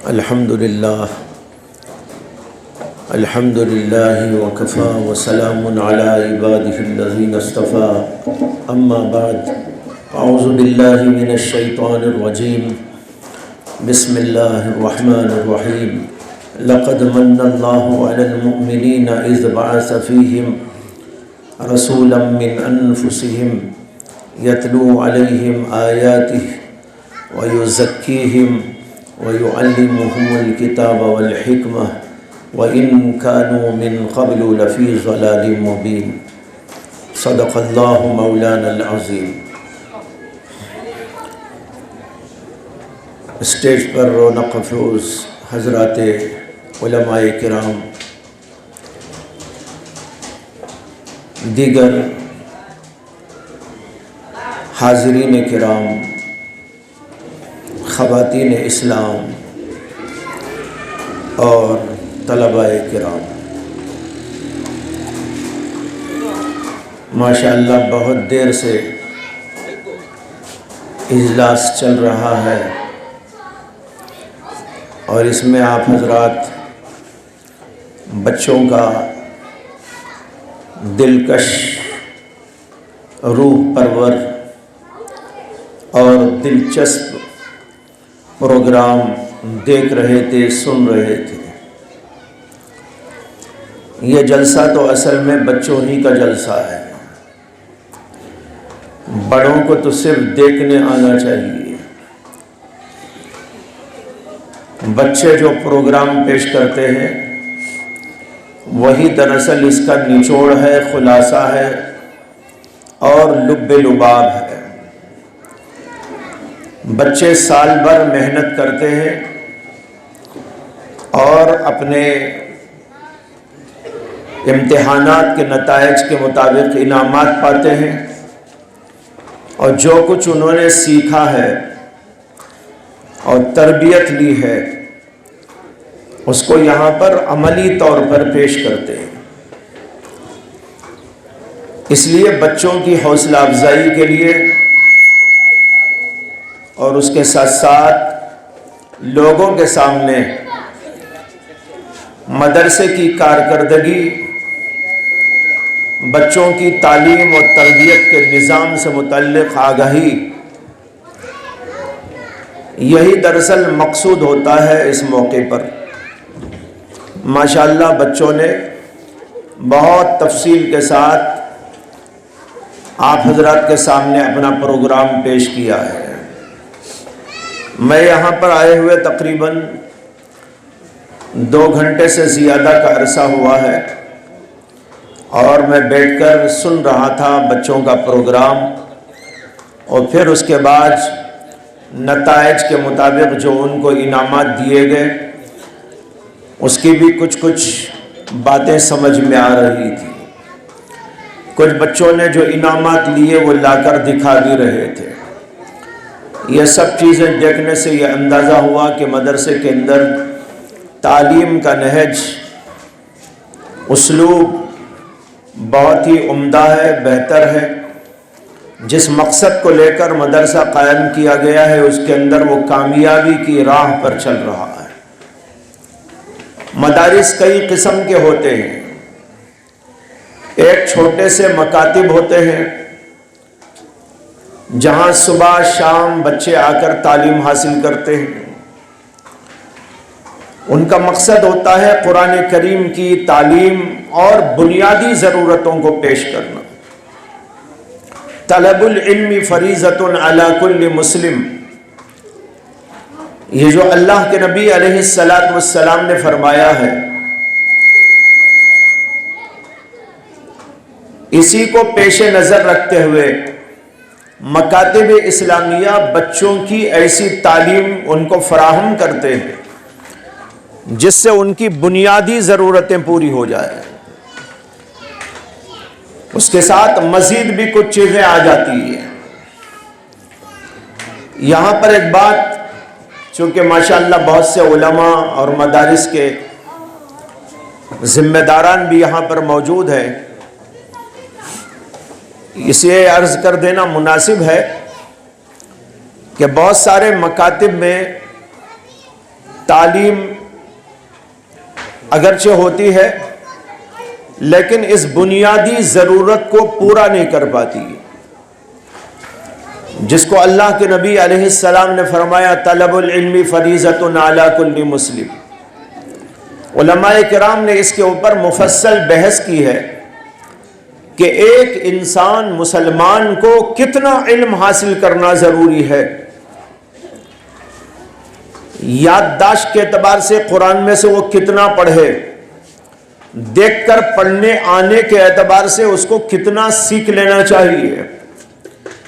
الحمدللہ وکفا وسلام علی عبادہ الذین اصطفى اما بعد اعوذ باللہ من الشیطان الرجیم بسم اللہ الرحمن الرحیم لقد من اللہ علی المؤمنین اذ بعث فیہم رسولا من انفسہم یتلو علیہم آیاتہ ویزکیہم وَيُعَلِّمُهُمُ الْكِتَابَ وَالْحِكْمَةَ وَإِن كَانُوا مِن قَبْلُ لَفِي ضَلَالٍ مُبِينٍ صدق اللہ مولانا العظیم۔ اسٹیج پر رونق افروز حضرات علماء کرام، دیگر حاضرین کرام، خواتین اسلام اور طلباء کرام، ماشاءاللہ بہت دیر سے اجلاس چل رہا ہے اور اس میں آپ حضرات بچوں کا دلکش، روح پرور اور دلچسپ پروگرام دیکھ رہے تھے، سن رہے تھے۔ یہ جلسہ تو اصل میں بچوں ہی کا جلسہ ہے، بڑوں کو تو صرف دیکھنے آنا چاہیے۔ بچے جو پروگرام پیش کرتے ہیں وہی دراصل اس کا نچوڑ ہے، خلاصہ ہے اور لب لباب ہے۔ بچے سال بھر محنت کرتے ہیں اور اپنے امتحانات کے نتائج کے مطابق انعامات پاتے ہیں، اور جو کچھ انہوں نے سیکھا ہے اور تربیت لی ہے اس کو یہاں پر عملی طور پر پیش کرتے ہیں۔ اس لیے بچوں کی حوصلہ افزائی کے لیے اور اس کے ساتھ ساتھ لوگوں کے سامنے مدرسے کی کارکردگی، بچوں کی تعلیم اور تربیت کے نظام سے متعلق آگاہی، یہی دراصل مقصود ہوتا ہے اس موقع پر۔ ماشاءاللہ بچوں نے بہت تفصیل کے ساتھ آپ حضرات کے سامنے اپنا پروگرام پیش کیا ہے۔ میں یہاں پر آئے ہوئے تقریباً 2 گھنٹے سے زیادہ کا عرصہ ہوا ہے اور میں بیٹھ کر سن رہا تھا بچوں کا پروگرام، اور پھر اس کے بعد نتائج کے مطابق جو ان کو انعامات دیے گئے اس کی بھی کچھ باتیں سمجھ میں آ رہی تھی۔ کچھ بچوں نے جو انعامات لیے وہ لا کر دکھا بھی رہے تھے۔ یہ سب چیزیں دیکھنے سے یہ اندازہ ہوا کہ مدرسے کے اندر تعلیم کا نہج، اسلوب بہت ہی عمدہ ہے، بہتر ہے۔ جس مقصد کو لے کر مدرسہ قائم کیا گیا ہے اس کے اندر وہ کامیابی کی راہ پر چل رہا ہے۔ مدارس کئی قسم کے ہوتے ہیں۔ ایک چھوٹے سے مکاتب ہوتے ہیں جہاں صبح شام بچے آ کر تعلیم حاصل کرتے ہیں۔ ان کا مقصد ہوتا ہے قرآن کریم کی تعلیم اور بنیادی ضرورتوں کو پیش کرنا۔ طلب العلم فریضۃ علی کل مسلم، یہ جو اللہ کے نبی علیہ السلام نے فرمایا ہے، اسی کو پیش نظر رکھتے ہوئے مکاتب اسلامیہ بچوں کی ایسی تعلیم ان کو فراہم کرتے ہیں جس سے ان کی بنیادی ضرورتیں پوری ہو جائیں۔ اس کے ساتھ مزید بھی کچھ چیزیں آ جاتی ہیں۔ یہاں پر ایک بات، چونکہ ماشاءاللہ بہت سے علماء اور مدارس کے ذمہ داران بھی یہاں پر موجود ہیں، اسے عرض کر دینا مناسب ہے کہ بہت سارے مکاتب میں تعلیم اگرچہ ہوتی ہے لیکن اس بنیادی ضرورت کو پورا نہیں کر پاتی، جس کو اللہ کے نبی علیہ السلام نے فرمایا طلب العلم فریضۃ علی کل مسلم۔ علماء کرام نے اس کے اوپر مفصل بحث کی ہے کہ ایک انسان مسلمان کو کتنا علم حاصل کرنا ضروری ہے۔ یادداشت کے اعتبار سے قرآن میں سے وہ کتنا پڑھے، دیکھ کر پڑھنے آنے کے اعتبار سے اس کو کتنا سیکھ لینا چاہیے۔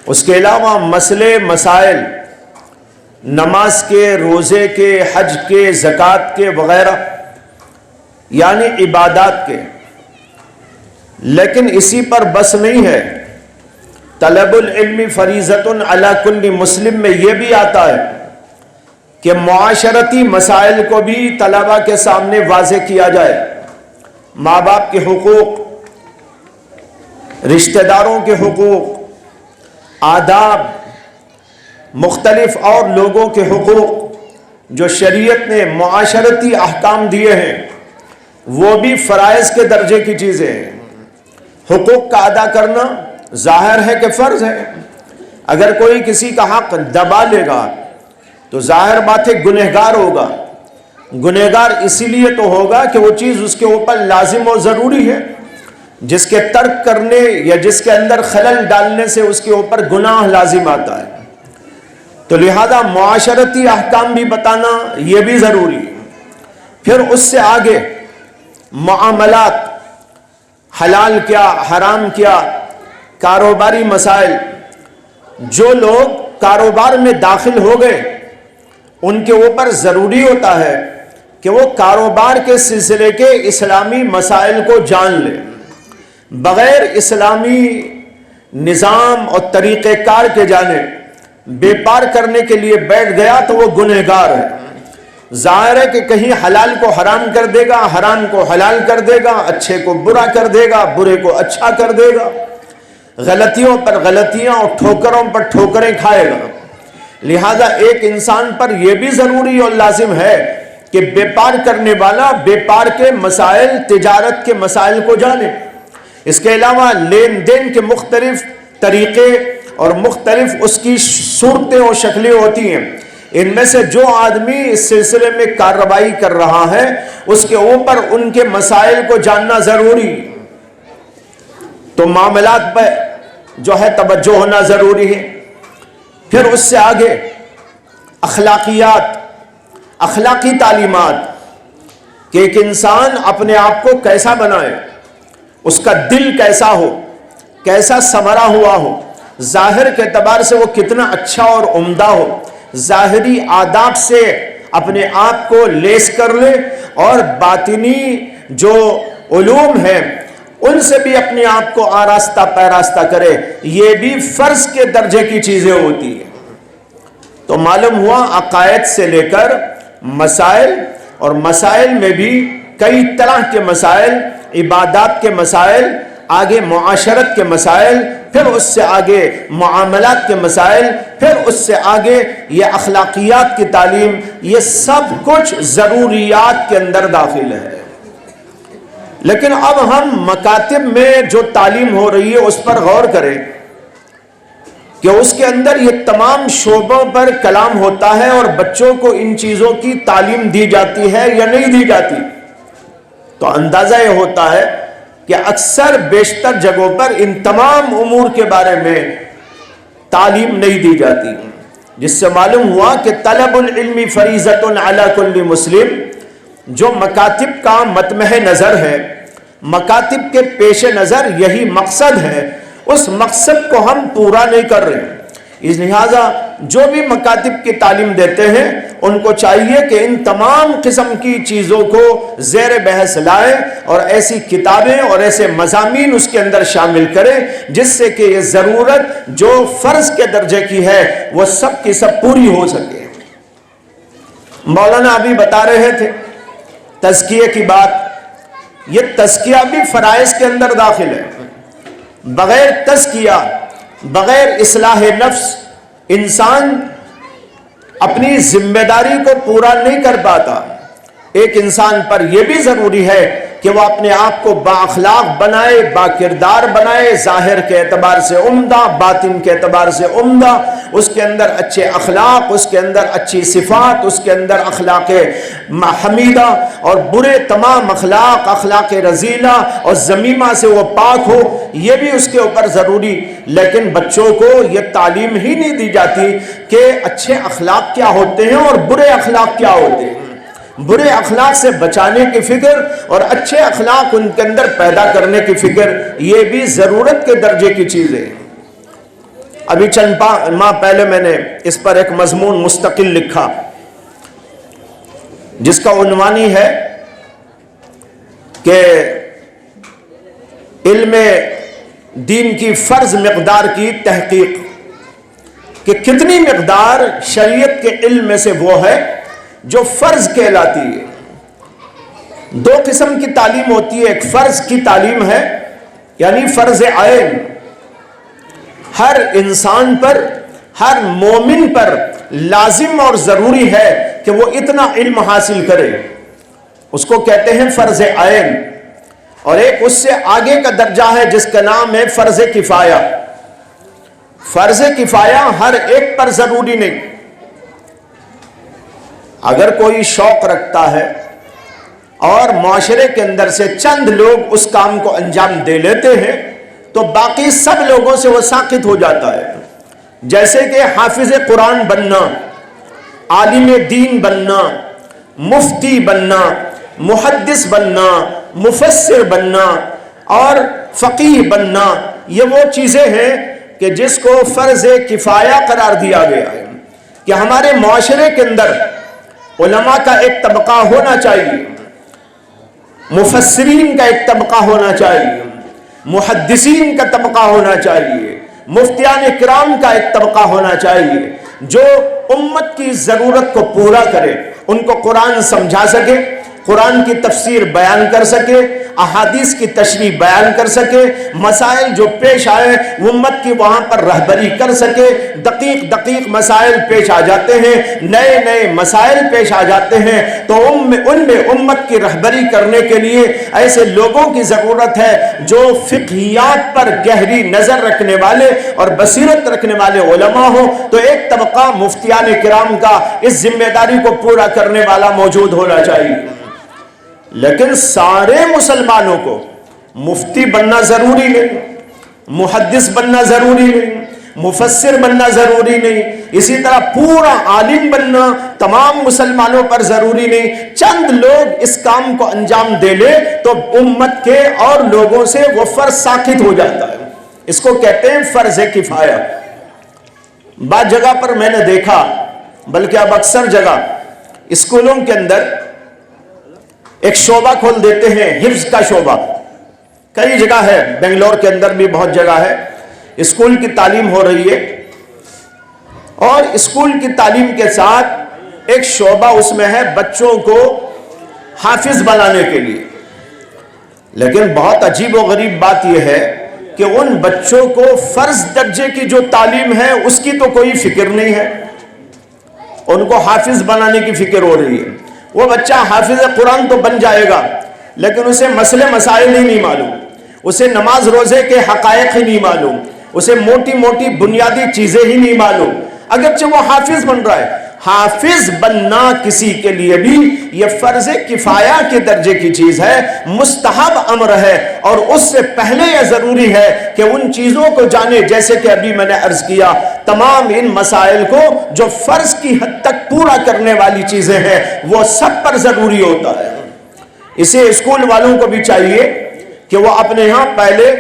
اس کے علاوہ مسئلے مسائل نماز کے، روزے کے، حج کے، زکوٰۃ کے وغیرہ یعنی عبادات کے، لیکن اسی پر بس نہیں ہے۔ طلب العلم فریضۃ علی کل مسلم میں یہ بھی آتا ہے کہ معاشرتی مسائل کو بھی طلباء کے سامنے واضح کیا جائے، ماں باپ کے حقوق، رشتہ داروں کے حقوق، آداب، مختلف اور لوگوں کے حقوق جو شریعت نے معاشرتی احکام دیے ہیں وہ بھی فرائض کے درجے کی چیزیں ہیں۔ حقوق کا ادا کرنا ظاہر ہے کہ فرض ہے۔ اگر کوئی کسی کا حق دبا لے گا تو ظاہر بات ہے گنہگار ہوگا۔ گنہگار اسی لیے تو ہوگا کہ وہ چیز اس کے اوپر لازم و ضروری ہے، جس کے ترک کرنے یا جس کے اندر خلل ڈالنے سے اس کے اوپر گناہ لازم آتا ہے۔ تو لہذا معاشرتی احکام بھی بتانا یہ بھی ضروری ہے۔ پھر اس سے آگے معاملات، حلال کیا، حرام کیا، کاروباری مسائل۔ جو لوگ کاروبار میں داخل ہو گئے ان کے اوپر ضروری ہوتا ہے کہ وہ کاروبار کے سلسلے کے اسلامی مسائل کو جان لے۔ بغیر اسلامی نظام اور طریقہ کار کے جانے بیپار کرنے کے لیے بیٹھ گیا تو وہ گنہگار ہے۔ ظاہر ہے کہ کہیں حلال کو حرام کر دے گا، حرام کو حلال کر دے گا، اچھے کو برا کر دے گا، برے کو اچھا کر دے گا، غلطیوں پر غلطیاں اور ٹھوکروں پر ٹھوکریں کھائے گا۔ لہذا ایک انسان پر یہ بھی ضروری اور لازم ہے کہ بیپار کرنے والا بیپار کے مسائل، تجارت کے مسائل کو جانے۔ اس کے علاوہ لین دین کے مختلف طریقے اور مختلف اس کی صورتیں اور شکلیں ہوتی ہیں، ان میں سے جو آدمی اس سلسلے میں کارروائی کر رہا ہے اس کے اوپر ان کے مسائل کو جاننا ضروری۔ تو معاملات پہ جو ہے توجہ ہونا ضروری ہے۔ پھر اس سے آگے اخلاقیات، اخلاقی تعلیمات کہ ایک انسان اپنے آپ کو کیسا بنائے، اس کا دل کیسا ہو، کیسا سنورا ہوا ہو، ظاہر کے اعتبار سے وہ کتنا اچھا اور عمدہ ہو، ظاہری آداب سے اپنے آپ کو لیس کر لے اور باطنی جو علوم ہیں ان سے بھی اپنے آپ کو آراستہ پیراستہ کرے۔ یہ بھی فرض کے درجے کی چیزیں ہوتی ہیں۔ تو معلوم ہوا عقائد سے لے کر مسائل، اور مسائل میں بھی کئی طرح کے مسائل، عبادات کے مسائل، آگے معاشرت کے مسائل، پھر اس سے آگے معاملات کے مسائل، پھر اس سے آگے یہ اخلاقیات کی تعلیم، یہ سب کچھ ضروریات کے اندر داخل ہے۔ لیکن اب ہم مکاتب میں جو تعلیم ہو رہی ہے اس پر غور کریں کہ اس کے اندر یہ تمام شعبوں پر کلام ہوتا ہے اور بچوں کو ان چیزوں کی تعلیم دی جاتی ہے یا نہیں دی جاتی، تو اندازہ یہ ہوتا ہے کہ اکثر بیشتر جگہوں پر ان تمام امور کے بارے میں تعلیم نہیں دی جاتی، جس سے معلوم ہوا کہ طلب العلم فریضۃ علی کل مسلم جو مکاتب کا مطمح نظر ہے، مکاتب کے پیش نظر یہی مقصد ہے، اس مقصد کو ہم پورا نہیں کر رہے۔ اس لہٰذا جو بھی مکاتب کی تعلیم دیتے ہیں ان کو چاہیے کہ ان تمام قسم کی چیزوں کو زیر بحث لائیں اور ایسی کتابیں اور ایسے مضامین اس کے اندر شامل کریں جس سے کہ یہ ضرورت جو فرض کے درجے کی ہے وہ سب کی سب پوری ہو سکے۔ مولانا ابھی بتا رہے تھے تزکیے کی بات، یہ تزکیہ بھی فرائض کے اندر داخل ہے۔ بغیر تزکیہ، بغیر اصلاح نفس انسان اپنی ذمہ داری کو پورا نہیں کر پاتا. ایک انسان پر یہ بھی ضروری ہے کہ وہ اپنے آپ کو با اخلاق بنائے، با کردار بنائے، ظاہر کے اعتبار سے عمدہ، باطن کے اعتبار سے عمدہ، اس کے اندر اچھے اخلاق، اس کے اندر اچھی صفات، اس کے اندر اخلاق حمیدہ اور برے تمام اخلاق، اخلاق رذیلہ اور ذمیمہ سے وہ پاک ہو، یہ بھی اس کے اوپر ضروری. لیکن بچوں کو یہ تعلیم ہی نہیں دی جاتی کہ اچھے اخلاق کیا ہوتے ہیں اور برے اخلاق کیا ہوتے ہیں. برے اخلاق سے بچانے کی فکر اور اچھے اخلاق ان کے اندر پیدا کرنے کی فکر، یہ بھی ضرورت کے درجے کی چیز ہے. ابھی چند ماہ پہلے میں نے اس پر ایک مضمون مستقل لکھا جس کا عنوان ہی ہے کہ علم دین کی فرض مقدار کی تحقیق، کہ کتنی مقدار شریعت کے علم میں سے وہ ہے جو فرض کہلاتی ہے. دو قسم کی تعلیم ہوتی ہے. ایک فرض کی تعلیم ہے، یعنی فرض عین، ہر انسان پر، ہر مومن پر لازم اور ضروری ہے کہ وہ اتنا علم حاصل کرے، اس کو کہتے ہیں فرض عین. اور ایک اس سے آگے کا درجہ ہے جس کا نام ہے فرض کفایہ. فرض کفایہ ہر ایک پر ضروری نہیں. اگر کوئی شوق رکھتا ہے اور معاشرے کے اندر سے چند لوگ اس کام کو انجام دے لیتے ہیں تو باقی سب لوگوں سے وہ ساقط ہو جاتا ہے. جیسے کہ حافظ قرآن بننا، عالم دین بننا، مفتی بننا، محدث بننا، مفسر بننا اور فقیہ بننا، یہ وہ چیزیں ہیں کہ جس کو فرض کفایہ قرار دیا گیا ہے کہ ہمارے معاشرے کے اندر علماء کا ایک طبقہ ہونا چاہیے، مفسرین کا ایک طبقہ ہونا چاہیے، محدثین کا طبقہ ہونا چاہیے، مفتیان کرام کا ایک طبقہ ہونا چاہیے جو امت کی ضرورت کو پورا کرے، ان کو قرآن سمجھا سکے، قرآن کی تفسیر بیان کر سکے، احادیث کی تشریح بیان کر سکے، مسائل جو پیش آئے امت کی وہاں پر رہبری کر سکے. دقیق مسائل پیش آ جاتے ہیں، نئے مسائل پیش آ جاتے ہیں، تو ان میں امت کی رہبری کرنے کے لیے ایسے لوگوں کی ضرورت ہے جو فقہیات پر گہری نظر رکھنے والے اور بصیرت رکھنے والے علماء ہوں. تو ایک طبقہ مفتیان کرام کا اس ذمہ داری کو پورا کرنے والا موجود ہونا چاہیے. لیکن سارے مسلمانوں کو مفتی بننا ضروری نہیں، محدث بننا ضروری نہیں، مفسر بننا ضروری نہیں، اسی طرح پورا عالم بننا تمام مسلمانوں پر ضروری نہیں. چند لوگ اس کام کو انجام دے لے تو امت کے اور لوگوں سے وہ فرض ساقط ہو جاتا ہے. اس کو کہتے ہیں فرض کفایہ. بعض جگہ پر میں نے دیکھا، بلکہ اب اکثر جگہ اسکولوں کے اندر ایک شعبہ کھول دیتے ہیں، حفظ کا شعبہ. کئی جگہ ہے، بنگلور کے اندر بھی بہت جگہ ہے، اسکول کی تعلیم ہو رہی ہے اور اسکول کی تعلیم کے ساتھ ایک شعبہ اس میں ہے بچوں کو حافظ بنانے کے لیے. لیکن بہت عجیب و غریب بات یہ ہے کہ ان بچوں کو فرض درجے کی جو تعلیم ہے اس کی تو کوئی فکر نہیں ہے، ان کو حافظ بنانے کی فکر ہو رہی ہے. وہ بچہ حافظ قرآن تو بن جائے گا لیکن اسے مسئلے مسائل ہی نہیں معلوم، اسے نماز روزے کے حقائق ہی نہیں معلوم، اسے موٹی بنیادی چیزیں ہی نہیں معلوم، اگرچہ وہ حافظ بن رہا ہے. حافظ بننا کسی کے لیے بھی یہ فرض کفایہ کے درجے کی چیز ہے، مستحب امر ہے، اور اس سے پہلے یہ ضروری ہے کہ ان چیزوں کو جانے، جیسے کہ ابھی میں نے عرض کیا، تمام ان مسائل کو جو فرض کی حد تک پورا کرنے والی چیزیں ہیں وہ سب پر ضروری ہوتا ہے. اسے اسکول والوں کو بھی چاہیے کہ وہ اپنے یہاں پہلے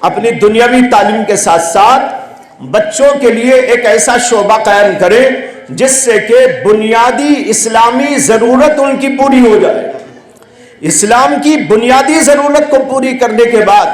اپنی دنیاوی تعلیم کے ساتھ ساتھ بچوں کے لیے ایک ایسا شعبہ قائم کرے جس سے کہ بنیادی اسلامی ضرورت ان کی پوری ہو جائے. اسلام کی بنیادی ضرورت کو پوری کرنے کے بعد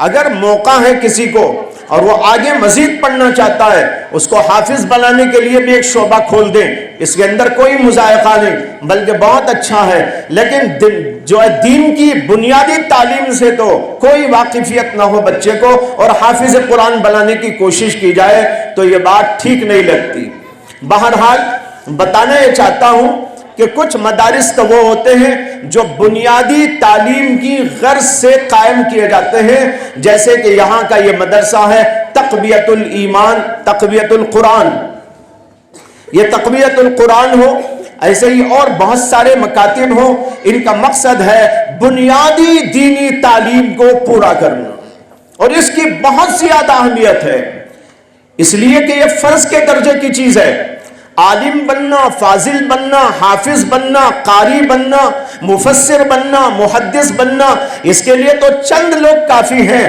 اگر موقع ہے کسی کو اور وہ آگے مزید پڑھنا چاہتا ہے، اس کو حافظ بنانے کے لیے بھی ایک شعبہ کھول دیں. اس کے اندر کوئی مذائقہ نہیں، بلکہ بہت اچھا ہے. لیکن جو ہے دین کی بنیادی تعلیم سے تو کوئی واقفیت نہ ہو بچے کو اور حافظ قرآن بنانے کی کوشش کی جائے تو یہ بات ٹھیک نہیں لگتی. بہرحال بتانا یہ چاہتا ہوں کہ کچھ مدارس تو وہ ہوتے ہیں جو بنیادی تعلیم کی غرض سے قائم کیے جاتے ہیں، جیسے کہ یہاں کا یہ مدرسہ ہے تقویت الایمان، تقویت القرآن، یہ تقویت القرآن ہو، ایسے ہی اور بہت سارے مکاتب ہوں، ان کا مقصد ہے بنیادی دینی تعلیم کو پورا کرنا، اور اس کی بہت زیادہ اہمیت ہے، اس لیے کہ یہ فرض کے درجے کی چیز ہے۔ عالم بننا، فاضل بننا، حافظ بننا، قاری بننا، مفسر بننا، محدث بننا، اس کے لیے تو چند لوگ کافی ہیں،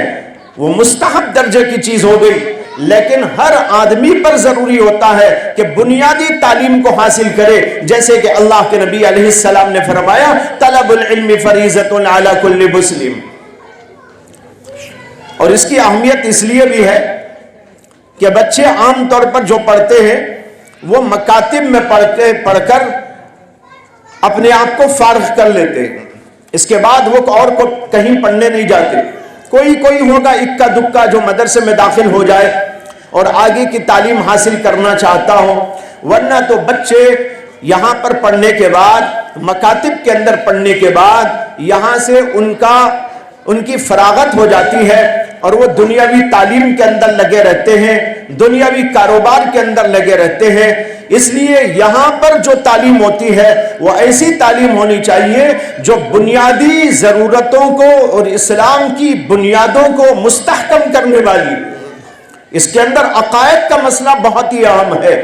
وہ مستحب درجے کی چیز ہو گئی، لیکن ہر آدمی پر ضروری ہوتا ہے کہ بنیادی تعلیم کو حاصل کرے، جیسے کہ اللہ کے نبی علیہ السلام نے فرمایا طلب العلم فریضۃ علی کل مسلم، اور اس کی اہمیت اس لیے بھی ہے کہ بچے عام طور پر جو پڑھتے ہیں وہ مکاتب میں پڑھ کر اپنے آپ کو فارغ کر لیتے ہیں، اس کے بعد وہ اور کو کہیں پڑھنے نہیں جاتے، کوئی ہوگا اکا دکا جو مدرسے میں داخل ہو جائے اور آگے کی تعلیم حاصل کرنا چاہتا ہو، ورنہ تو بچے یہاں پر پڑھنے کے بعد، مکاتب کے اندر پڑھنے کے بعد یہاں سے ان کی فراغت ہو جاتی ہے اور وہ دنیاوی تعلیم کے اندر لگے رہتے ہیں، دنیاوی کاروبار کے اندر لگے رہتے ہیں۔ اس لیے یہاں پر جو تعلیم ہوتی ہے وہ ایسی تعلیم ہونی چاہیے جو بنیادی ضرورتوں کو اور اسلام کی بنیادوں کو مستحکم کرنے والی، اس کے اندر عقائد کا مسئلہ بہت ہی اہم ہے۔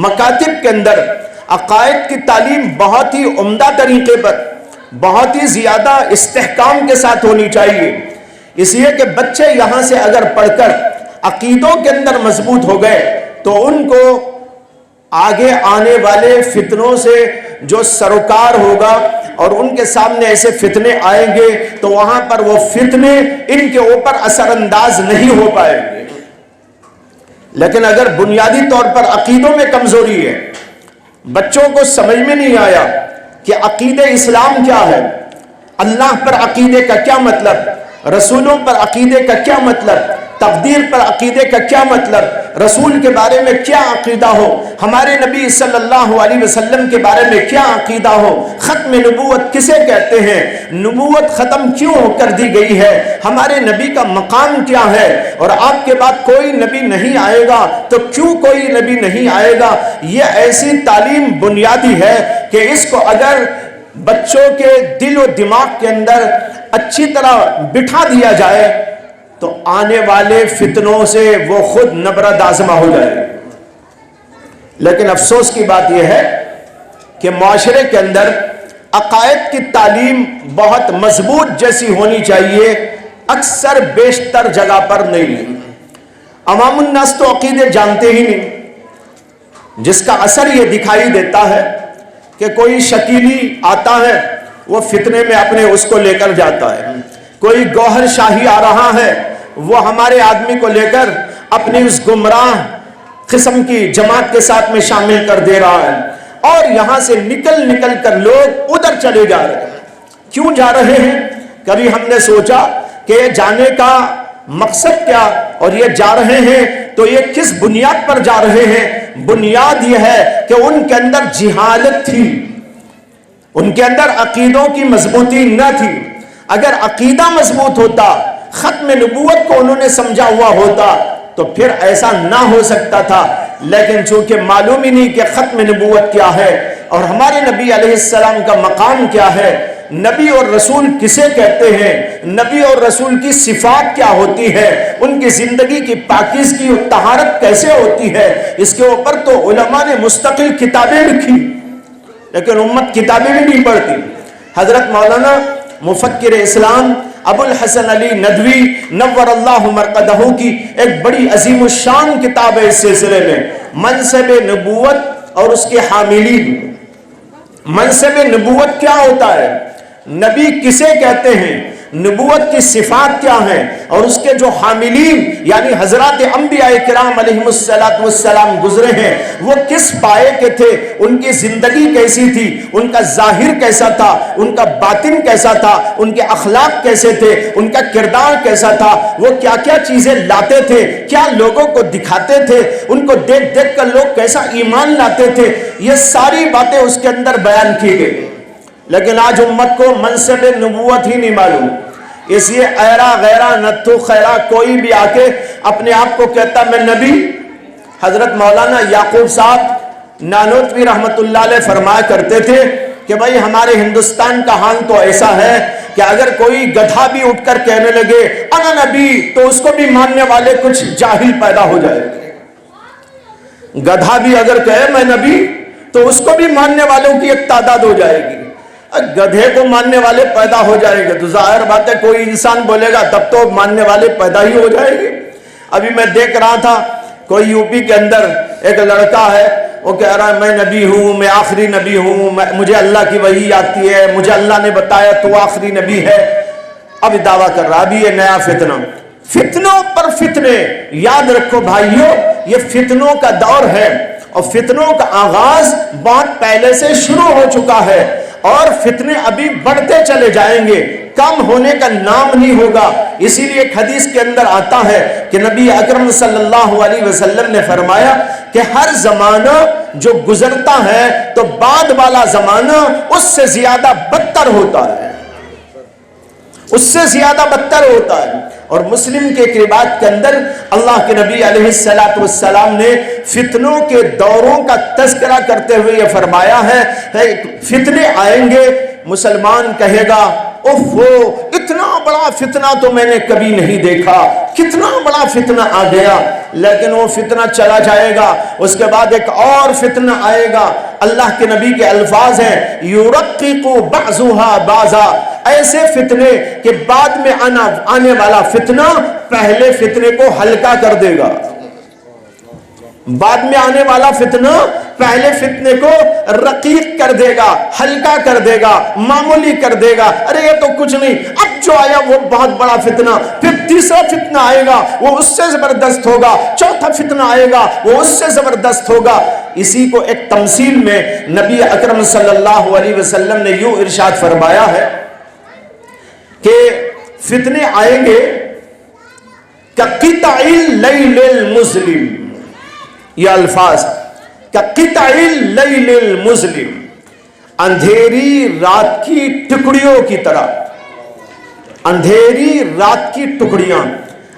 مکاتب کے اندر عقائد کی تعلیم بہت ہی عمدہ طریقے پر، بہت ہی زیادہ استحکام کے ساتھ ہونی چاہیے، اس لیے کہ بچے یہاں سے اگر پڑھ کر عقیدوں کے اندر مضبوط ہو گئے تو ان کو آگے آنے والے فتنوں سے جو سروکار ہوگا اور ان کے سامنے ایسے فتنے آئیں گے تو وہاں پر وہ فتنے ان کے اوپر اثر انداز نہیں ہو پائیں گے۔ لیکن اگر بنیادی طور پر عقیدوں میں کمزوری ہے، بچوں کو سمجھ میں نہیں آیا کہ عقیدہ اسلام کیا ہے، اللہ پر عقیدے کا کیا مطلب، رسولوں پر عقیدے کا کیا مطلب، تقدیر پر عقیدے کا کیا مطلب، رسول کے بارے میں کیا عقیدہ ہو، ہمارے نبی صلی اللہ علیہ وسلم کے بارے میں کیا عقیدہ ہو، ختم نبوت کسے کہتے ہیں، نبوت ختم کیوں کر دی گئی ہے، ہمارے نبی کا مقام کیا ہے، اور آپ کے بعد کوئی نبی نہیں آئے گا تو کیوں کوئی نبی نہیں آئے گا۔ یہ ایسی تعلیم بنیادی ہے کہ اس کو اگر بچوں کے دل و دماغ کے اندر اچھی طرح بٹھا دیا جائے تو آنے والے فتنوں سے وہ خود نبرد آزما ہو جائے۔ لیکن افسوس کی بات یہ ہے کہ معاشرے کے اندر عقائد کی تعلیم بہت مضبوط جیسی ہونی چاہیے، اکثر بیشتر جگہ پر نہیں ہے۔ عوام الناس تو عقیدے جانتے ہی نہیں، جس کا اثر یہ دکھائی دیتا ہے کہ کوئی شکیلی آتا ہے وہ فتنے میں اپنے اس کو لے کر جاتا ہے، کوئی گوہر شاہی آ رہا ہے وہ ہمارے آدمی کو لے کر اپنی اس گمراہ قسم کی جماعت کے ساتھ میں شامل کر دے رہا ہے، اور یہاں سے نکل کر لوگ ادھر چلے جا رہے ہیں۔ کیوں جا رہے ہیں؟ کبھی ہم نے سوچا کہ یہ جانے کا مقصد کیا، اور یہ جا رہے ہیں تو یہ کس بنیاد پر جا رہے ہیں؟ بنیاد یہ ہے کہ ان کے اندر جہالت تھی، ان کے اندر عقیدوں کی مضبوطی نہ تھی۔ اگر عقیدہ مضبوط ہوتا، ختم نبوت کو انہوں نے سمجھا ہوا ہوتا تو پھر ایسا نہ ہو سکتا تھا، لیکن چونکہ معلوم ہی نہیں کہ ختم نبوت کیا ہے اور ہمارے نبی علیہ السلام کا مقام کیا ہے، نبی اور رسول کسے کہتے ہیں، نبی اور رسول کی صفات کیا ہوتی ہے، ان کی زندگی کی پاکیزگی اور طہارت کیسے ہوتی ہے، اس کے اوپر تو علماء نے مستقل کتابیں لکھی، لیکن امت کتابیں بھی نہیں پڑھتی۔ حضرت مولانا مفکر اسلام ابو الحسن علی ندوی نور اللہ مرقدہ کی ایک بڑی عظیم الشان کتاب ہے اس سلسلے میں، منصب نبوت اور اس کے حاملین۔ منصب نبوت کیا ہوتا ہے، نبی کسے کہتے ہیں، نبوت کی صفات کیا ہیں، اور اس کے جو حاملین یعنی حضرات انبیاء کرام علیہم السلام گزرے ہیں وہ کس پائے کے تھے، ان کی زندگی کیسی تھی، ان کا ظاہر کیسا تھا، ان کا باطن کیسا تھا، ان کے اخلاق کیسے تھے، ان کا کردار کیسا تھا، وہ کیا کیا چیزیں لاتے تھے، کیا لوگوں کو دکھاتے تھے، ان کو دیکھ دیکھ کر لوگ کیسا ایمان لاتے تھے، یہ ساری باتیں اس کے اندر بیان کی گئی۔ لیکن آج امت کو منصب نبوت ہی نہیں معلوم، اس لیے ایرا غیرہ نتھو خیرہ کوئی بھی آ کے اپنے آپ کو کہتا میں نبی۔ حضرت مولانا یعقوب صاحب نانوتوی رحمت اللہ علیہ فرمایا کرتے تھے کہ بھائی ہمارے ہندوستان کا حال تو ایسا ہے کہ اگر کوئی گدھا بھی اٹھ کر کہنے لگے انا نبی تو اس کو بھی ماننے والے کچھ جاہل پیدا ہو جائے گے۔ گدھا بھی اگر کہے میں نبی تو اس کو بھی ماننے والوں کی ایک تعداد ہو جائے گی۔ گدھے کو ماننے والے پیدا ہو جائیں گے تو ظاہر بات ہے کوئی انسان بولے گا تب تو ماننے والے پیدا ہی ہو جائیں گے۔ ابھی میں دیکھ رہا تھا کوئی یو پی کے اندر ایک لڑکا ہے، وہ کہہ رہا ہے میں نبی ہوں، میں آخری نبی ہوں، مجھے اللہ کی وحی آتی ہے، مجھے اللہ نے بتایا تو آخری نبی ہے۔ اب دعویٰ کر رہا، ابھی یہ نیا فتنہ، فتنوں پر فتنے۔ یاد رکھو بھائیو، یہ فتنوں کا دور ہے اور فتنوں کا آغاز بہت پہلے سے شروع ہو چکا ہے اور فتنے ابھی بڑھتے چلے جائیں گے، کم ہونے کا نام نہیں ہوگا۔ اسی لیے ایک حدیث کے اندر آتا ہے کہ نبی اکرم صلی اللہ علیہ وسلم نے فرمایا کہ ہر زمانہ جو گزرتا ہے تو بعد والا زمانہ اس سے زیادہ بدتر ہوتا ہے، اس سے زیادہ بدتر ہوتا ہے۔ اور مسلم کے ایک روایت کے اندر اللہ کے نبی علیہ السلام نے فتنوں کے دوروں کا تذکرہ کرتے ہوئے یہ فرمایا ہے فتنے آئیں گے، مسلمان کہے گا اوفو اتنا بڑا فتنہ تو میں نے کبھی نہیں دیکھا، کتنا بڑا فتنہ آ گیا، لیکن وہ فتنہ چلا جائے گا، اس کے بعد ایک اور فتنہ آئے گا۔ اللہ کے نبی کے الفاظ ہیں یرقق بعضها بعضا، ایسے فتنے کہ بعد میں آنے والا فتنہ پہلے فتنے کو ہلکا کر دے گا، بعد میں آنے والا فتنہ پہلے فتنے کو رقیق کر دے گا، ہلکا کر دے گا، معمولی کر دے گا، ارے یہ تو کچھ نہیں، اب جو آیا وہ بہت بڑا فتنہ، پھر تیسرا فتنہ آئے گا وہ اس سے زبردست ہوگا، چوتھا فتنہ آئے گا وہ اس سے زبردست ہوگا۔ اسی کو ایک تمثیل میں نبی اکرم صلی اللہ علیہ وسلم نے یوں ارشاد فرمایا ہے کہ فتنے آئیں گے کقطع اللیل المظلم، یہ الفاظ کقطع اللیل المظلم، اندھیری رات کی ٹکڑیوں کی طرح، اندھیری رات کی ٹکڑیاں۔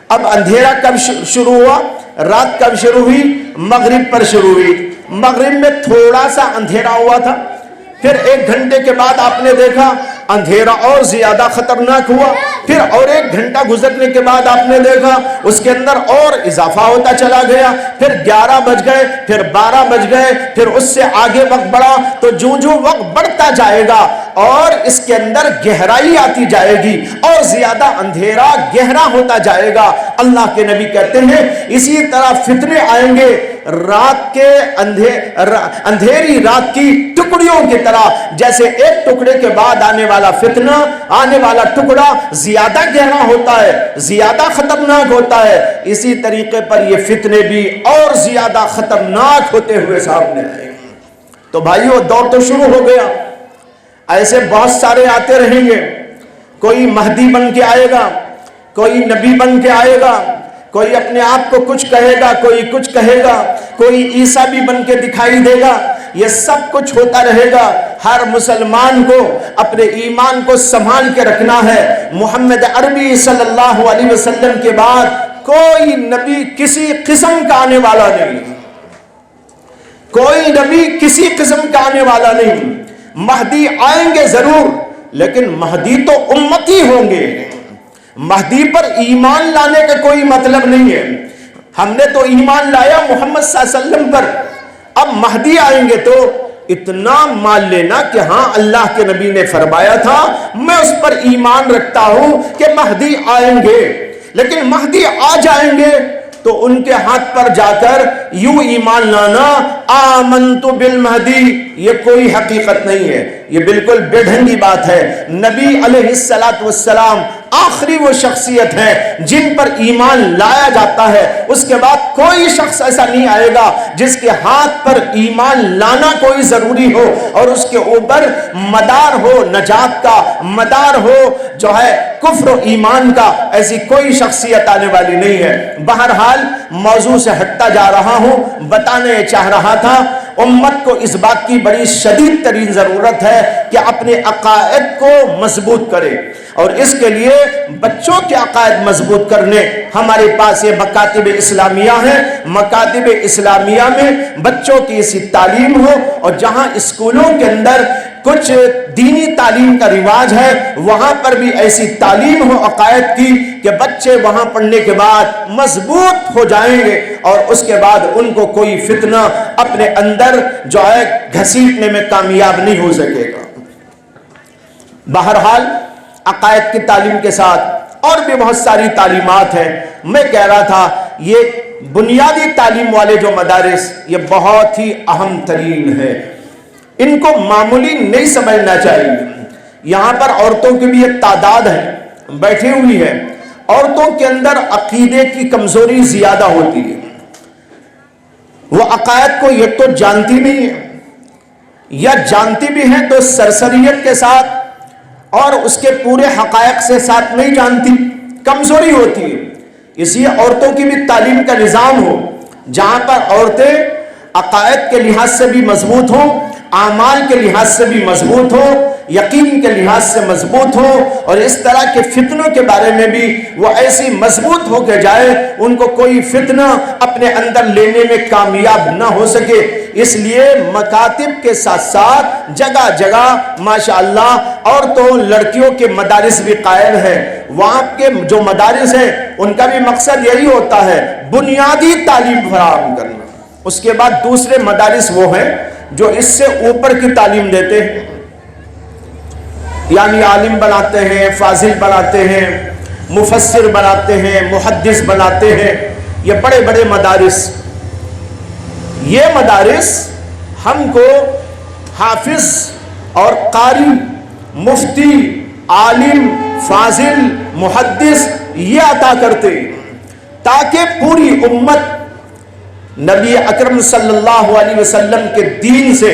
اب اندھیرا کب شروع ہوا؟ رات کب شروع ہوئی؟ مغرب پر شروع ہوئی۔ مغرب میں تھوڑا سا اندھیرا ہوا تھا، پھر 1 گھنٹے کے بعد آپ نے دیکھا اندھیرا اور زیادہ خطرناک ہوا، پھر اور 1 گھنٹہ گزرنے کے بعد آپ نے دیکھا اس کے اندر اور اضافہ ہوتا چلا گیا، پھر 11 بج گئے، پھر 12 بج گئے، پھر اس سے آگے وقت بڑھا، تو جو وقت بڑھتا جائے گا اور اس کے اندر گہرائی آتی جائے گی اور زیادہ اندھیرا گہرا ہوتا جائے گا۔ اللہ کے نبی کہتے ہیں اسی طرح فتنے آئیں گے رات کے اندھیری رات کی ٹکڑیوں کی طرح، جیسے ایک ٹکڑے کے بعد آنے والا فتنہ، آنے والا ٹکڑا زیادہ گہرا ہوتا ہے، زیادہ خطرناک ہوتا ہے، اسی طریقے پر یہ فتنے بھی اور زیادہ خطرناک ہوتے ہوئے سامنے آئے۔ تو بھائیو دور تو شروع ہو گیا، ایسے بہت سارے آتے رہیں گے، کوئی مہدی بن کے آئے گا، کوئی نبی بن کے آئے گا، کوئی اپنے آپ کو کچھ کہے گا، کوئی کچھ کہے گا، کوئی عیسیٰ بھی بن کے دکھائی دے گا، یہ سب کچھ ہوتا رہے گا۔ ہر مسلمان کو اپنے ایمان کو سنبھال کے رکھنا ہے۔ محمد عربی صلی اللہ علیہ وسلم کے بعد کوئی نبی کسی قسم کا آنے والا نہیں، کوئی نبی کسی قسم کا آنے والا نہیں۔ مہدی آئیں گے ضرور، لیکن مہدی تو امتی ہوں گے، مہدی پر ایمان لانے کا کوئی مطلب نہیں ہے۔ ہم نے تو ایمان لایا محمد صلی اللہ علیہ وسلم پر، اب مہدی آئیں گے تو اتنا مان لینا کہ ہاں اللہ کے نبی نے فرمایا تھا، میں اس پر ایمان رکھتا ہوں کہ مہدی آئیں گے، لیکن مہدی آ جائیں گے تو ان کے ہاتھ پر جا کر یوں ایمان لانا آمنت بالمہدی، یہ کوئی حقیقت نہیں ہے، یہ بالکل بے ڈھنگی بات ہے۔ نبی علیہ السلام آخری وہ شخصیت ہے جن پر ایمان لایا جاتا ہے، اس کے بعد کوئی شخص ایسا نہیں آئے گا جس کے ہاتھ پر ایمان لانا کوئی ضروری ہو اور اس کے اوپر مدار ہو نجات کا، مدار ہو جو ہے کفر و ایمان کا۔ ایسی کوئی شخصیت آنے والی نہیں ہے۔ بہرحال موضوع سے ہٹتا جا رہا ہوں، بتانے چاہ رہا تھا امت کو اس بات کی بڑی شدید ترین ضرورت ہے کہ اپنے عقائد کو مضبوط کرے، اور اس کے لیے بچوں کے عقائد مضبوط کرنے ہمارے پاس یہ مکاتب اسلامیہ ہیں۔ مکاتب اسلامیہ میں بچوں کی اسی تعلیم ہو، اور جہاں اسکولوں کے اندر کچھ دینی تعلیم کا رواج ہے وہاں پر بھی ایسی تعلیم ہو عقائد کی کہ بچے وہاں پڑھنے کے بعد مضبوط ہو جائیں گے، اور اس کے بعد ان کو کوئی فتنہ اپنے اندر جو ہے گھسیٹنے میں کامیاب نہیں ہو سکے گا۔ بہرحال عقائد کی تعلیم کے ساتھ اور بھی بہت ساری تعلیمات ہیں۔ میں کہہ رہا تھا یہ بنیادی تعلیم والے جو مدارس یہ بہت ہی اہم ترین ہے، ان کو معمولی نہیں سمجھنا چاہیے۔ یہاں پر عورتوں کی بھی ایک تعداد ہے بیٹھی ہوئی ہے، عورتوں کے اندر عقیدے کی کمزوری زیادہ ہوتی ہے، وہ عقائد کو یہ تو جانتی نہیں ہے، یا جانتی بھی ہیں تو سرسریت کے ساتھ اور اس کے پورے حقائق سے ساتھ نہیں جانتی، کمزوری ہوتی ہے۔ اس لیے عورتوں کی بھی تعلیم کا نظام ہو جہاں پر عورتیں عقائد کے لحاظ سے بھی مضبوط ہوں، اعمال کے لحاظ سے بھی مضبوط ہو، یقین کے لحاظ سے مضبوط ہو، اور اس طرح کے فتنوں کے بارے میں بھی وہ ایسی مضبوط ہو کے جائے ان کو کوئی فتنہ اپنے اندر لینے میں کامیاب نہ ہو سکے۔ اس لیے مکاتب کے ساتھ ساتھ جگہ جگہ ماشاءاللہ عورتوں لڑکیوں کے مدارس بھی قائم ہیں۔ وہاں کے جو مدارس ہیں ان کا بھی مقصد یہی ہوتا ہے بنیادی تعلیم فراہم کرنا۔ اس کے بعد دوسرے مدارس وہ ہیں جو اس سے اوپر کی تعلیم دیتے ہیں، یعنی عالم بناتے ہیں، فاضل بناتے ہیں، مفسر بناتے ہیں، محدث بناتے ہیں، یہ بڑے بڑے مدارس۔ یہ مدارس ہم کو حافظ اور قاری، مفتی، عالم، فاضل، محدث یہ عطا کرتے ہیں تاکہ پوری امت نبی اکرم صلی اللہ علیہ وسلم کے دین سے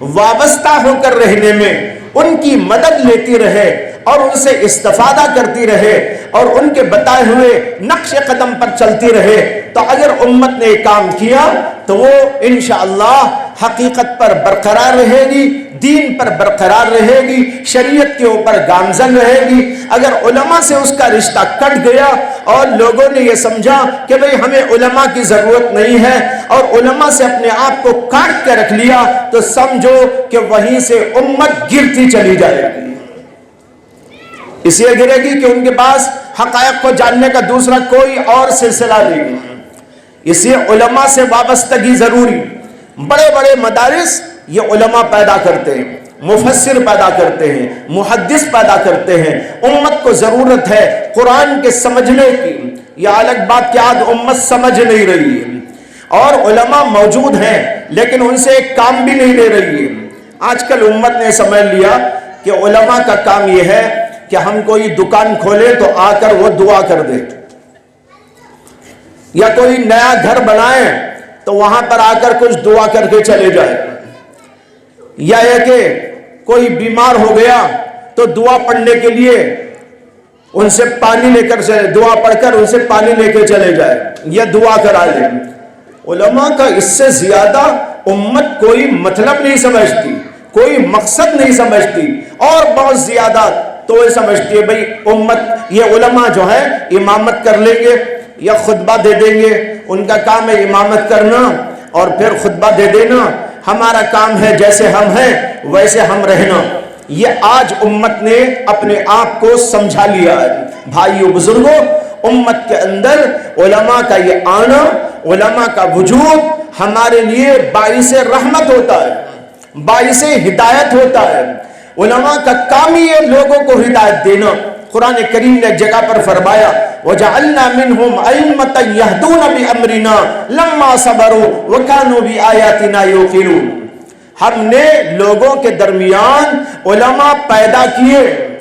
وابستہ ہو کر رہنے میں ان کی مدد لیتی رہے اور ان سے استفادہ کرتی رہے اور ان کے بتائے ہوئے نقش قدم پر چلتی رہے۔ تو اگر امت نے کام کیا تو وہ انشاءاللہ حقیقت پر برقرار رہے گی، دین پر برقرار رہے گی، شریعت کے اوپر گامزن رہے گی۔ اگر علماء سے اس کا رشتہ کٹ گیا اور لوگوں نے یہ سمجھا کہ بھئی ہمیں علماء کی ضرورت نہیں ہے اور علماء سے اپنے آپ کو کاٹ کے رکھ لیا، تو سمجھو کہ وہیں سے امت گرتی چلی جائے گی۔ اس لیے گرے گی کہ ان کے پاس حقائق کو جاننے کا دوسرا کوئی اور سلسلہ نہیں۔ اس لیے علماء سے وابستگی ضروری۔ بڑے بڑے مدارس یہ علماء پیدا کرتے ہیں، مفسر پیدا کرتے ہیں، محدث پیدا کرتے ہیں۔ امت کو ضرورت ہے قرآن کے سمجھنے کی۔ یہ الگ بات کہ آج امت سمجھ نہیں رہی ہے، اور علماء موجود ہیں لیکن ان سے ایک کام بھی نہیں لے رہی ہے۔ آج کل امت نے سمجھ لیا کہ علماء کا کام یہ ہے کہ ہم کوئی دکان کھولے تو آ کر وہ دعا کر دے، یا کوئی نیا گھر بنائیں تو وہاں پر آ کر کچھ دعا کر کے چلے جائے، یا یہ کہ کوئی بیمار ہو گیا تو دعا پڑھنے کے لیے ان سے پانی لے کر چلے، دعا پڑھ کر ان سے پانی لے کے چلے جائے یا دعا کرا لے۔ علماء کا اس سے زیادہ امت کوئی مطلب نہیں سمجھتی، کوئی مقصد نہیں سمجھتی، اور بہت زیادہ تو یہ سمجھتی ہے بھئی امت یہ علماء جو ہے امامت کر لیں گے یا خطبہ دے دیں گے، ان کا کام ہے امامت کرنا اور پھر خطبہ دے دینا، ہمارا کام ہے جیسے ہم ہیں ویسے ہم رہنا۔ یہ آج امت نے اپنے آپ کو سمجھا لیا ہے۔ بھائیو بزرگوں، امت کے اندر علماء کا یہ آنا، علماء کا وجود ہمارے لیے باعث رحمت ہوتا ہے، باعث ہدایت ہوتا ہے۔ علماء کا کام ہی ہے لوگوں کو ہدایت دینا۔ قرآن کریم نے ایک جگہ پر فرمایا وَجَعَلْنَا مِنْهُمْ أَئِمَّةً يَهْدُونَ بِأَمْرِنَا لَمَّا صَبَرُوا وَكَانُوا بِآيَاتِنَا يُوقِنُونَ۔ ہم نے لوگوں کے درمیان علماء پیدا کیے،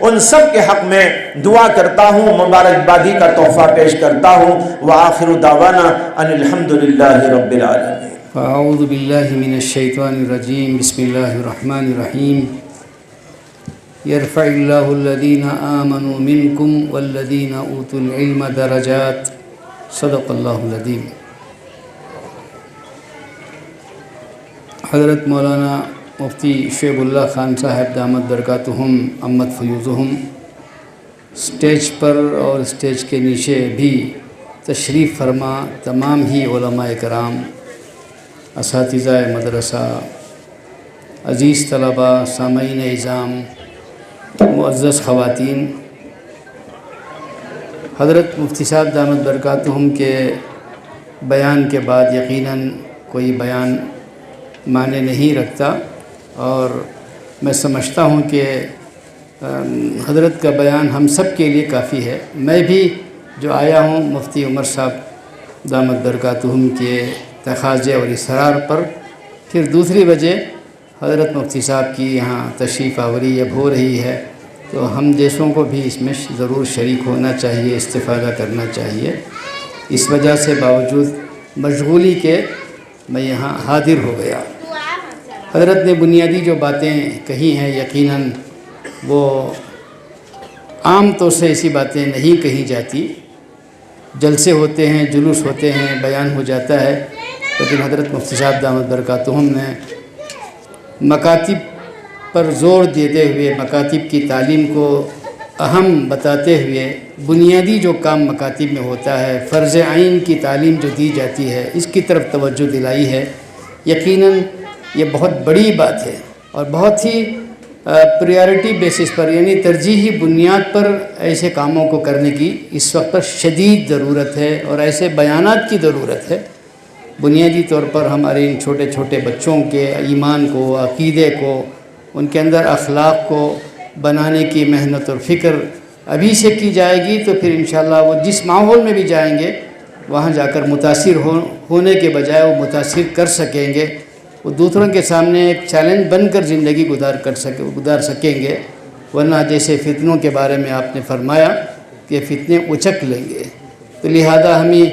ان سب کے حق میں دعا کرتا ہوں، مبارکبادی کا تحفہ پیش کرتا ہوں۔ وآخر دعوانا ان الحمدللہ رب العالمین۔ اعوذ باللہ من الشیطان الرجیم، بسم اللہ الرحمن الرحیم۔ یرفع اللہ الذین آمنوا منکم والذین اوتوا العلم درجات، صدق اللہ العظیم۔ حضرت مولانا مفتی شعیب اللہ خان صاحب دامت برکاتہم امت فیوزہم اسٹیج پر اور اسٹیج کے نیچے بھی تشریف فرما تمام ہی علماء کرام، اساتذہ مدرسہ، عزیز طلباء، سامعین اعظام، معزز خواتین، حضرت مفتی صاحب دامت برکاتہم کے بیان کے بعد یقیناً کوئی بیان معنی نہیں رکھتا، اور میں سمجھتا ہوں کہ حضرت کا بیان ہم سب کے لیے کافی ہے۔ میں بھی جو آیا ہوں مفتی عمر صاحب دامت برکاتہم کے تقاضے اور اصرار پر، پھر دوسری وجہ حضرت مفتی صاحب کی یہاں تشریف آوری اب ہو رہی ہے، تو ہم جیسوں کو بھی اس میں ضرور شریک ہونا چاہیے، استفادہ کرنا چاہیے۔ اس وجہ سے باوجود مشغولی کے میں یہاں حاضر ہو گیا۔ حضرت نے بنیادی جو باتیں کہی ہیں یقیناً وہ عام طور سے ایسی باتیں نہیں کہی جاتی، جلسے ہوتے ہیں، جلوس ہوتے ہیں، بیان ہو جاتا ہے، لیکن حضرت مفتی صاحب دامت برکاتہم نے مکاتب پر زور دیتے ہوئے، مکاتب کی تعلیم کو اہم بتاتے ہوئے، بنیادی جو کام مکاتب میں ہوتا ہے، فرض عین کی تعلیم جو دی جاتی ہے، اس کی طرف توجہ دلائی ہے۔ یقیناً یہ بہت بڑی بات ہے اور بہت ہی پریارٹی بیسس پر، یعنی ترجیحی بنیاد پر ایسے کاموں کو کرنے کی اس وقت پر شدید ضرورت ہے، اور ایسے بیانات کی ضرورت ہے۔ بنیادی طور پر ہمارے ان چھوٹے چھوٹے بچوں کے ایمان کو، عقیدے کو، ان کے اندر اخلاق کو بنانے کی محنت اور فکر ابھی سے کی جائے گی تو پھر انشاءاللہ وہ جس ماحول میں بھی جائیں گے وہاں جا کر متاثر ہونے کے بجائے وہ متاثر کر سکیں گے، وہ دوسروں کے سامنے ایک چیلنج بن کر زندگی گزار سکیں گے، ورنہ جیسے فتنوں کے بارے میں آپ نے فرمایا کہ فتنے اچک لیں گے، تو لہذا ہمیں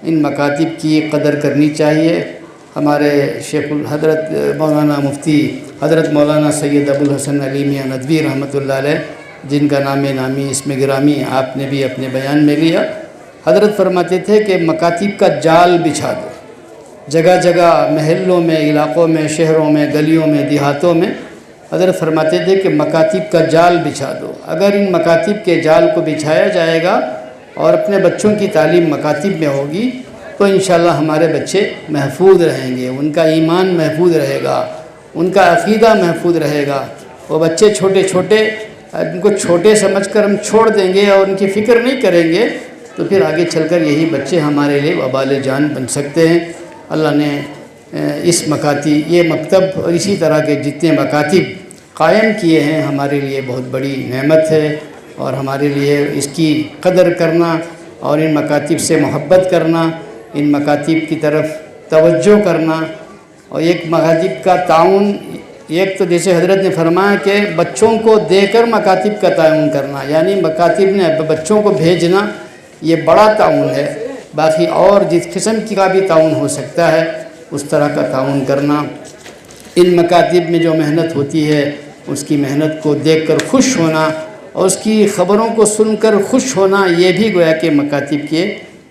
ان مکاتب کی قدر کرنی چاہیے۔ ہمارے شیخ حضرت مولانا مفتی حضرت مولانا سید ابوالحسن علی میاں ندوی رحمۃ اللہ علیہ، جن کا نام نامی اسم گرامی آپ نے بھی اپنے بیان میں لیا، حضرت فرماتے تھے کہ مکاتب کا جال بچھا دو، جگہ جگہ محلوں میں، علاقوں میں، شہروں میں، گلیوں میں، دیہاتوں میں حضرت فرماتے تھے کہ مکاتب کا جال بچھا دو۔ اگر ان مکاتب کے جال کو بچھایا جائے گا اور اپنے بچوں کی تعلیم مکاتب میں ہوگی تو انشاءاللہ ہمارے بچے محفوظ رہیں گے، ان کا ایمان محفوظ رہے گا، ان کا عقیدہ محفوظ رہے گا۔ وہ بچے چھوٹے چھوٹے، ان کو چھوٹے سمجھ کر ہم چھوڑ دیں گے اور ان کی فکر نہیں کریں گے تو پھر آگے چل کر یہی بچے ہمارے لیے وبال جان بن سکتے ہیں۔ اللہ نے یہ مکتب اور اسی طرح کے جتنے مکاتب قائم کیے ہیں ہمارے لیے بہت بڑی نعمت ہے، اور ہمارے لیے اس کی قدر کرنا اور ان مکاتب سے محبت کرنا، ان مکاتب کی طرف توجہ کرنا، اور ایک مکاتب کا تعاون، ایک تو جیسے حضرت نے فرمایا کہ بچوں کو دے کر مکاتب کا تعاون کرنا، یعنی مکاتب نے بچوں کو بھیجنا، یہ بڑا تعاون ہے۔ باقی اور جس قسم کا بھی تعاون ہو سکتا ہے اس طرح کا تعاون کرنا، ان مکاتب میں جو محنت ہوتی ہے اس کی محنت کو دیکھ کر خوش ہونا اور اس کی خبروں کو سن کر خوش ہونا، یہ بھی گویا کہ مکاتب کے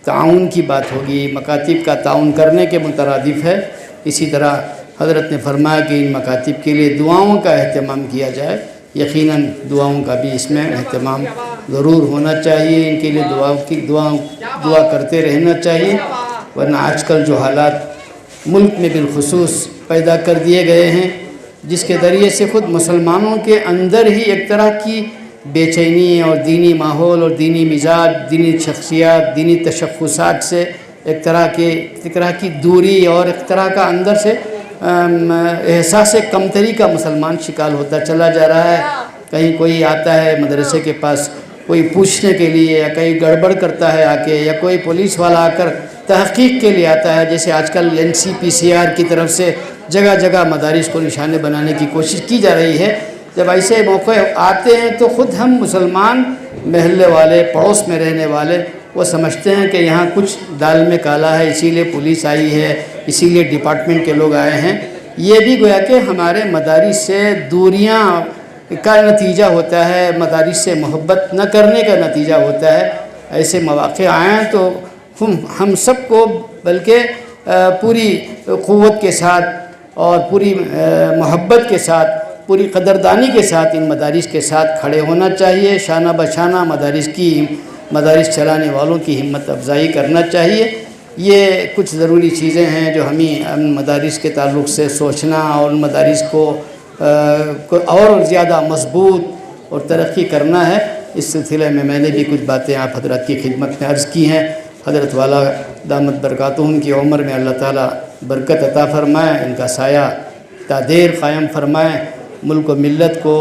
تعاون کی بات ہوگی، مکاتب کا تعاون کرنے کے مترادف ہے۔ اسی طرح حضرت نے فرمایا کہ ان مکاتب کے لیے دعاؤں کا اہتمام کیا جائے، یقیناً دعاؤں کا بھی اس میں اہتمام ضرور ہونا چاہیے، ان کے لیے دعا کرتے رہنا چاہیے، ورنہ آج کل جو حالات ملک میں بالخصوص پیدا کر دیے گئے ہیں، جس کے ذریعے سے خود مسلمانوں کے اندر ہی ایک طرح کی بے چینی اور دینی ماحول اور دینی مزاج، دینی شخصیات، دینی تشخصات سے ایک طرح کی دوری اور ایک طرح کا اندر سے احساس کمتری کا مسلمان شکار ہوتا چلا جا رہا ہے۔ کہیں کوئی آتا ہے مدرسے کے پاس کوئی پوچھنے کے لیے، یا کہیں گڑبڑ کرتا ہے آ کے، یا کوئی پولیس والا آ کر تحقیق کے لیے آتا ہے، جیسے آج کل NCPCR کی طرف سے جگہ جگہ مدارس کو نشانے بنانے کی کوشش کی جا رہی ہے۔ جب ایسے موقع آتے ہیں تو خود ہم مسلمان محلے والے، پڑوس میں رہنے والے، وہ سمجھتے ہیں کہ یہاں کچھ دال میں کالا ہے، اسی لیے پولیس آئی ہے، اسی لیے ڈپارٹمنٹ کے لوگ آئے ہیں۔ یہ بھی گویا کہ ہمارے مدارس سے دوریاں کا نتیجہ ہوتا ہے، مدارس سے محبت نہ کرنے کا نتیجہ ہوتا ہے۔ ایسے مواقع آئیں تو ہم سب کو بلکہ پوری قوت کے ساتھ اور پوری محبت کے ساتھ، پوری قدردانی کے ساتھ ان مدارس کے ساتھ کھڑے ہونا چاہیے، شانہ بشانہ مدارس چلانے والوں کی ہمت افزائی کرنا چاہیے۔ یہ کچھ ضروری چیزیں ہیں جو ہمیں مدارس کے تعلق سے سوچنا اور ان مدارس کو اور زیادہ مضبوط اور ترقی کرنا ہے۔ اس سلسلے میں نے بھی کچھ باتیں آپ حضرات کی خدمت میں عرض کی ہیں۔ حضرت والا دامت برکاتہم کی عمر میں اللہ تعالیٰ برکت عطا فرمائے، ان کا سایہ تا دیر قائم فرمائے۔ ملک و ملت کو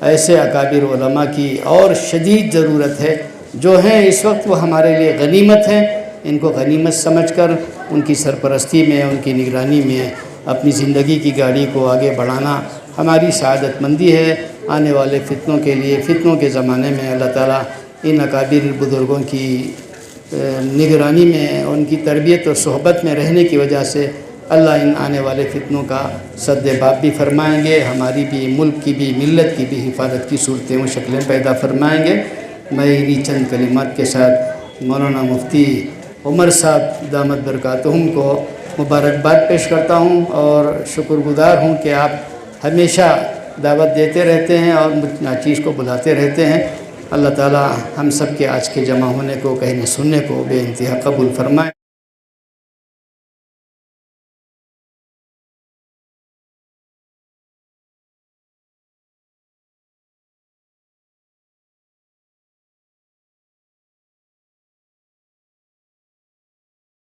ایسے اکابر علماء کی اور شدید ضرورت ہے، جو ہیں اس وقت وہ ہمارے لیے غنیمت ہیں۔ ان کو غنیمت سمجھ کر ان کی سرپرستی میں، ان کی نگرانی میں اپنی زندگی کی گاڑی کو آگے بڑھانا ہماری سعادت مندی ہے۔ آنے والے فتنوں کے لیے، فتنوں کے زمانے میں اللہ تعالیٰ ان اکابر بزرگوں کی نگرانی میں، ان کی تربیت اور صحبت میں رہنے کی وجہ سے اللہ ان آنے والے فتنوں کا سد باب بھی فرمائیں گے، ہماری بھی، ملک کی بھی، ملت کی بھی حفاظت کی صورتیں و شکلیں پیدا فرمائیں گے۔ میں انہی چند کلمات کے ساتھ مولانا مفتی عمر صاحب دامت برکاتہم کو مبارکباد پیش کرتا ہوں اور شکر گزار ہوں کہ آپ ہمیشہ دعوت دیتے رہتے ہیں اور مجھ ناچیز کو بلاتے رہتے ہیں۔ اللہ تعالیٰ ہم سب کے آج کے جمع ہونے کو، کہنے سننے کو بے انتہا قبول فرمائے۔